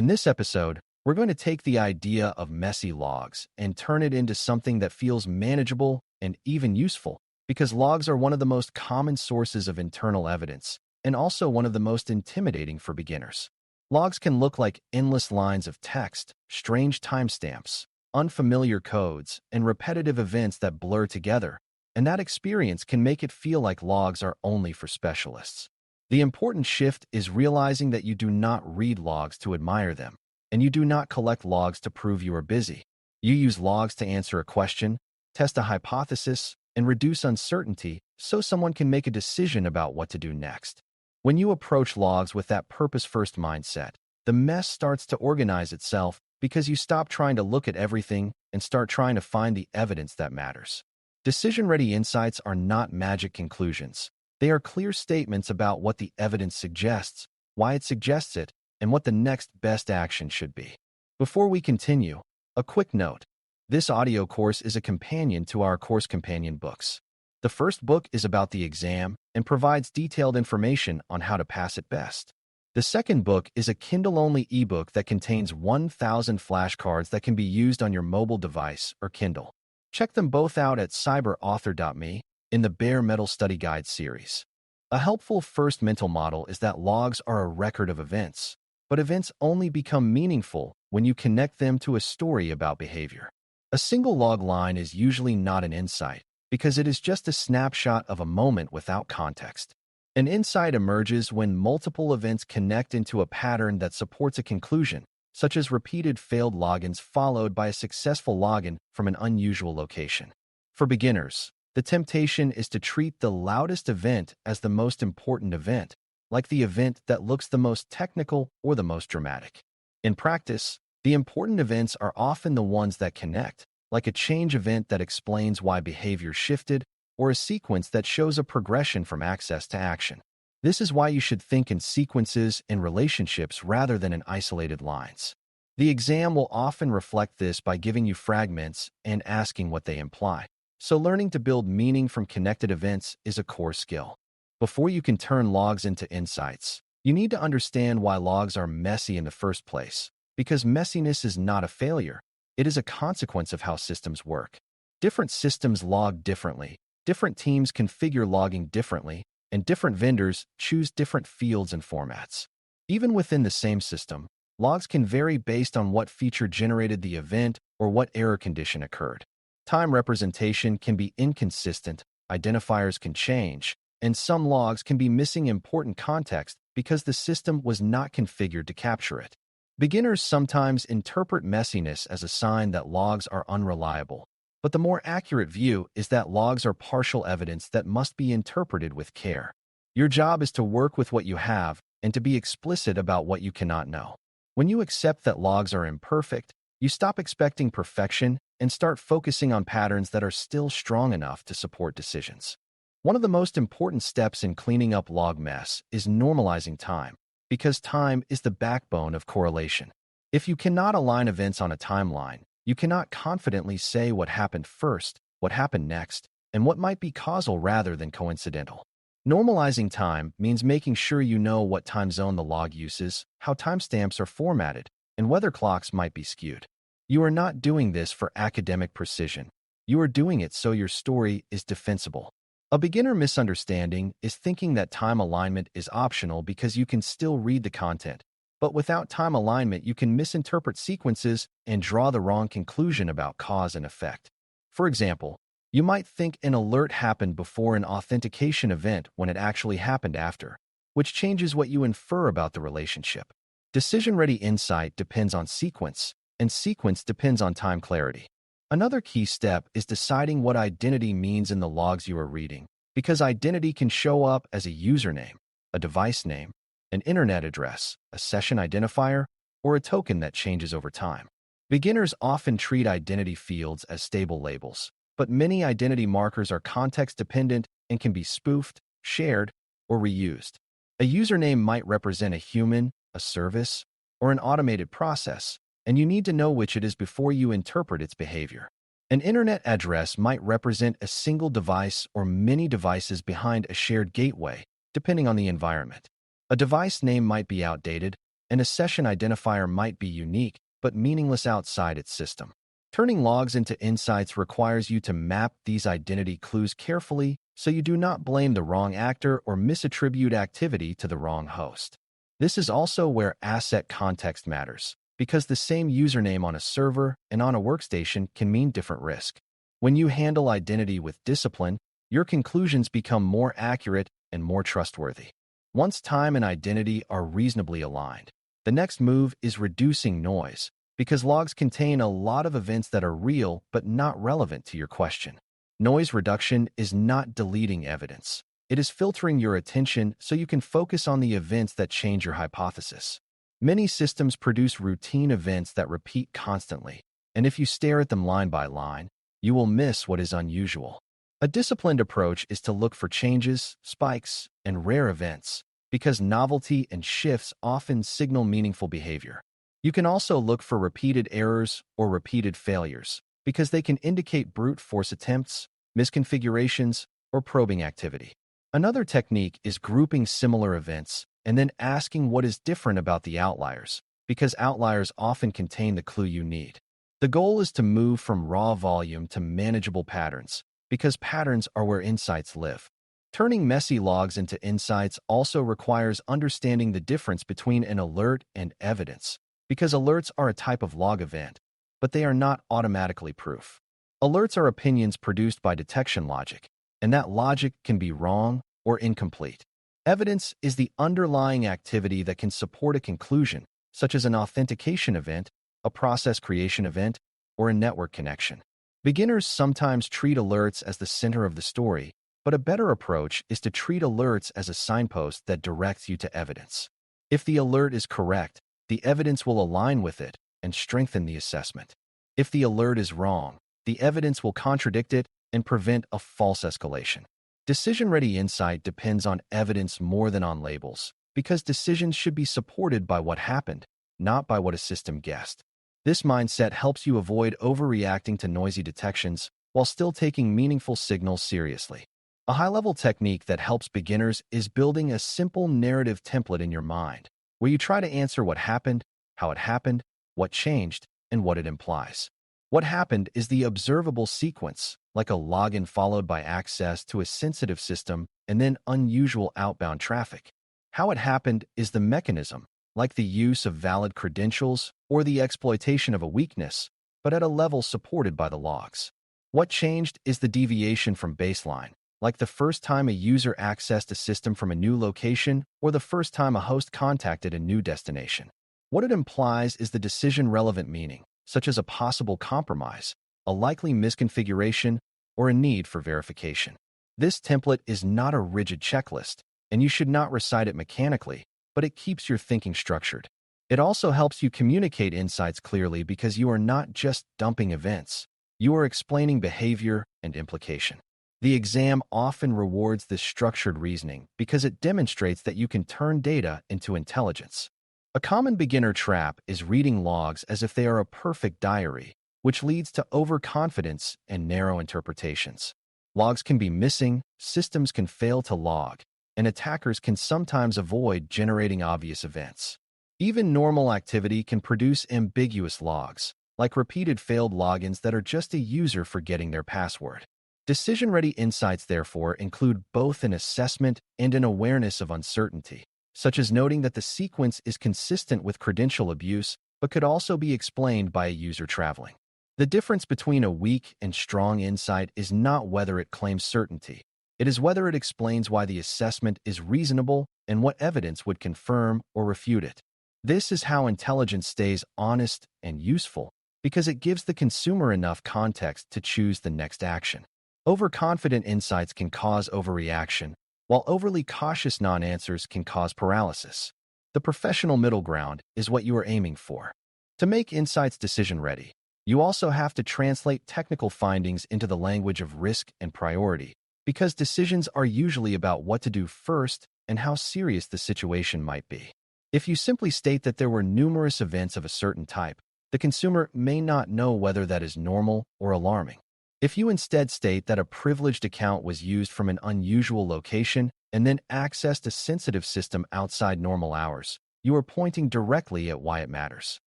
In this episode, we're going to take the idea of messy logs and turn it into something that feels manageable and even useful, because logs are one of the most common sources of internal evidence and also one of the most intimidating for beginners. Logs can look like endless lines of text, strange timestamps, unfamiliar codes, and repetitive events that blur together, and that experience can make it feel like logs are only for specialists. The important shift is realizing that you do not read logs to admire them, and you do not collect logs to prove you are busy. You use logs to answer a question, test a hypothesis, and reduce uncertainty so someone can make a decision about what to do next. When you approach logs with that purpose-first mindset, the mess starts to organize itself because you stop trying to look at everything and start trying to find the evidence that matters. Decision-ready insights are not magic conclusions. They are clear statements about what the evidence suggests, why it suggests it, and what the next best action should be. Before we continue, a quick note. This audio course is a companion to our course companion books. The first book is about the exam and provides detailed information on how to pass it best. The second book is a Kindle-only ebook that contains 1,000 flashcards that can be used on your mobile device or Kindle. Check them both out at cyberauthor.me in the Bare Metal Study Guide series. A helpful first mental model is that logs are a record of events, but events only become meaningful when you connect them to a story about behavior. A single log line is usually not an insight, because it is just a snapshot of a moment without context. An insight emerges when multiple events connect into a pattern that supports a conclusion, such as repeated failed logins followed by a successful login from an unusual location. For beginners, the temptation is to treat the loudest event as the most important event, like the event that looks the most technical or the most dramatic. In practice, the important events are often the ones that connect, like a change event that explains why behavior shifted, or a sequence that shows a progression from access to action. This is why you should think in sequences and relationships rather than in isolated lines. The exam will often reflect this by giving you fragments and asking what they imply. So learning to build meaning from connected events is a core skill. Before you can turn logs into insights, you need to understand why logs are messy in the first place, because messiness is not a failure. It is a consequence of how systems work. Different systems log differently, different teams configure logging differently, and different vendors choose different fields and formats. Even within the same system, logs can vary based on what feature generated the event or what error condition occurred. Time representation can be inconsistent, identifiers can change, and some logs can be missing important context because the system was not configured to capture it. Beginners sometimes interpret messiness as a sign that logs are unreliable, but the more accurate view is that logs are partial evidence that must be interpreted with care. Your job is to work with what you have and to be explicit about what you cannot know. When you accept that logs are imperfect, you stop expecting perfection and start focusing on patterns that are still strong enough to support decisions. One of the most important steps in cleaning up log mess is normalizing time, because time is the backbone of correlation. If you cannot align events on a timeline, you cannot confidently say what happened first, what happened next, and what might be causal rather than coincidental. Normalizing time means making sure you know what time zone the log uses, how timestamps are formatted, and whether clocks might be skewed. You are not doing this for academic precision. You are doing it so your story is defensible. A beginner misunderstanding is thinking that time alignment is optional because you can still read the content. But without time alignment, you can misinterpret sequences and draw the wrong conclusion about cause and effect. For example, you might think an alert happened before an authentication event when it actually happened after, which changes what you infer about the relationship. Decision-ready insight depends on sequence, and sequence depends on time clarity. Another key step is deciding what identity means in the logs you are reading, because identity can show up as a username, a device name, an internet address, a session identifier, or a token that changes over time. Beginners often treat identity fields as stable labels, but many identity markers are context-dependent and can be spoofed, shared, or reused. A username might represent a human, a service, or an automated process, and you need to know which it is before you interpret its behavior. An internet address might represent a single device or many devices behind a shared gateway, depending on the environment. A device name might be outdated, and a session identifier might be unique but meaningless outside its system. Turning logs into insights requires you to map these identity clues carefully so you do not blame the wrong actor or misattribute activity to the wrong host. This is also where asset context matters, because the same username on a server and on a workstation can mean different risk. When you handle identity with discipline, your conclusions become more accurate and more trustworthy. Once time and identity are reasonably aligned, the next move is reducing noise, because logs contain a lot of events that are real but not relevant to your question. Noise reduction is not deleting evidence. It is filtering your attention so you can focus on the events that change your hypothesis. Many systems produce routine events that repeat constantly, and if you stare at them line by line, you will miss what is unusual. A disciplined approach is to look for changes, spikes, and rare events, because novelty and shifts often signal meaningful behavior. You can also look for repeated errors or repeated failures, because they can indicate brute force attempts, misconfigurations, or probing activity. Another technique is grouping similar events and then asking what is different about the outliers, because outliers often contain the clue you need. The goal is to move from raw volume to manageable patterns, because patterns are where insights live. Turning messy logs into insights also requires understanding the difference between an alert and evidence, because alerts are a type of log event, but they are not automatically proof. Alerts are opinions produced by detection logic, and that logic can be wrong or incomplete. Evidence is the underlying activity that can support a conclusion, such as an authentication event, a process creation event, or a network connection. Beginners sometimes treat alerts as the center of the story, but a better approach is to treat alerts as a signpost that directs you to evidence. If the alert is correct, the evidence will align with it and strengthen the assessment. If the alert is wrong, the evidence will contradict it and prevent a false escalation. Decision-ready insight depends on evidence more than on labels, because decisions should be supported by what happened, not by what a system guessed. This mindset helps you avoid overreacting to noisy detections while still taking meaningful signals seriously. A high-level technique that helps beginners is building a simple narrative template in your mind, where you try to answer what happened, how it happened, what changed, and what it implies. What happened is the observable sequence, like a login followed by access to a sensitive system and then unusual outbound traffic. How it happened is the mechanism, like the use of valid credentials or the exploitation of a weakness, but at a level supported by the logs. What changed is the deviation from baseline, like the first time a user accessed a system from a new location or the first time a host contacted a new destination. What it implies is the decision-relevant meaning, such as a possible compromise, a likely misconfiguration, or a need for verification. This template is not a rigid checklist, and you should not recite it mechanically, but it keeps your thinking structured. It also helps you communicate insights clearly because you are not just dumping events, you are explaining behavior and implication. The exam often rewards this structured reasoning because it demonstrates that you can turn data into intelligence. A common beginner trap is reading logs as if they are a perfect diary, which leads to overconfidence and narrow interpretations. Logs can be missing, systems can fail to log, and attackers can sometimes avoid generating obvious events. Even normal activity can produce ambiguous logs, like repeated failed logins that are just a user forgetting their password. Decision-ready insights, therefore, include both an assessment and an awareness of uncertainty, such as noting that the sequence is consistent with credential abuse but could also be explained by a user traveling. The difference between a weak and strong insight is not whether it claims certainty. It is whether it explains why the assessment is reasonable and what evidence would confirm or refute it. This is how intelligence stays honest and useful, because it gives the consumer enough context to choose the next action. Overconfident insights can cause overreaction, while overly cautious non-answers can cause paralysis. The professional middle ground is what you are aiming for. To make insights decision-ready, you also have to translate technical findings into the language of risk and priority, because decisions are usually about what to do first and how serious the situation might be. If you simply state that there were numerous events of a certain type, the consumer may not know whether that is normal or alarming. If you instead state that a privileged account was used from an unusual location and then accessed a sensitive system outside normal hours, you are pointing directly at why it matters.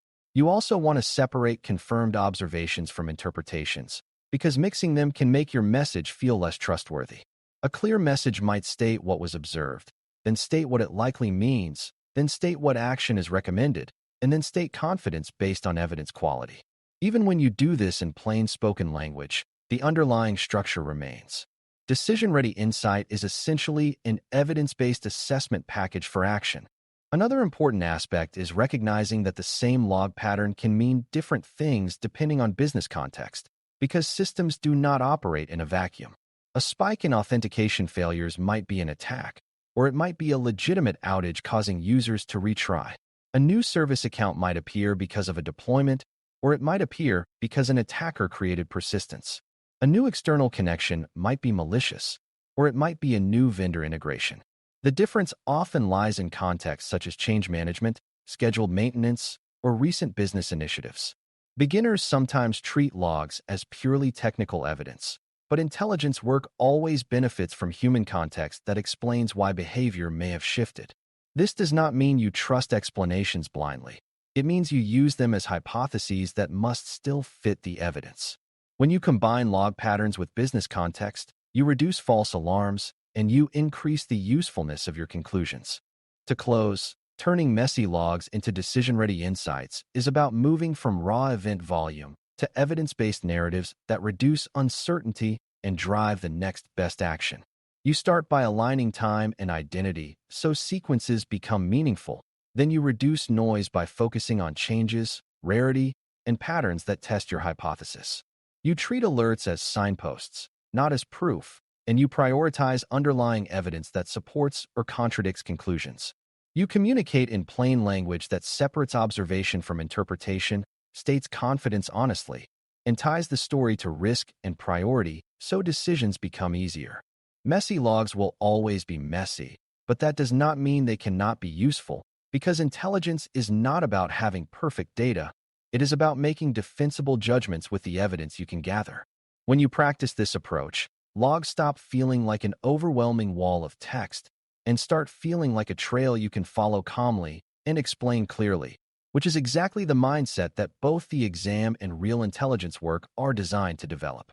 You also want to separate confirmed observations from interpretations, because mixing them can make your message feel less trustworthy. A clear message might state what was observed, then state what it likely means, then state what action is recommended, and then state confidence based on evidence quality. Even when you do this in plain spoken language, the underlying structure remains. Decision-ready insight is essentially an evidence-based assessment package for action. Another important aspect is recognizing that the same log pattern can mean different things depending on business context, because systems do not operate in a vacuum. A spike in authentication failures might be an attack, or it might be a legitimate outage causing users to retry. A new service account might appear because of a deployment, or it might appear because an attacker created persistence. A new external connection might be malicious, or it might be a new vendor integration. The difference often lies in contexts such as change management, scheduled maintenance, or recent business initiatives. Beginners sometimes treat logs as purely technical evidence, but intelligence work always benefits from human context that explains why behavior may have shifted. This does not mean you trust explanations blindly. It means you use them as hypotheses that must still fit the evidence. When you combine log patterns with business context, you reduce false alarms, and you increase the usefulness of your conclusions. To close, turning messy logs into decision-ready insights is about moving from raw event volume to evidence-based narratives that reduce uncertainty and drive the next best action. You start by aligning time and identity so sequences become meaningful. Then you reduce noise by focusing on changes, rarity, and patterns that test your hypothesis. You treat alerts as signposts, not as proof, and you prioritize underlying evidence that supports or contradicts conclusions. You communicate in plain language that separates observation from interpretation, states confidence honestly, and ties the story to risk and priority so decisions become easier. Messy logs will always be messy, but that does not mean they cannot be useful, because intelligence is not about having perfect data. It is about making defensible judgments with the evidence you can gather. When you practice this approach, logs stop feeling like an overwhelming wall of text and start feeling like a trail you can follow calmly and explain clearly, which is exactly the mindset that both the exam and real intelligence work are designed to develop.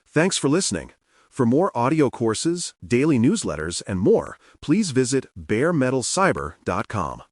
Thanks for listening. For more audio courses, daily newsletters, and more, please visit baremetalcyber.com.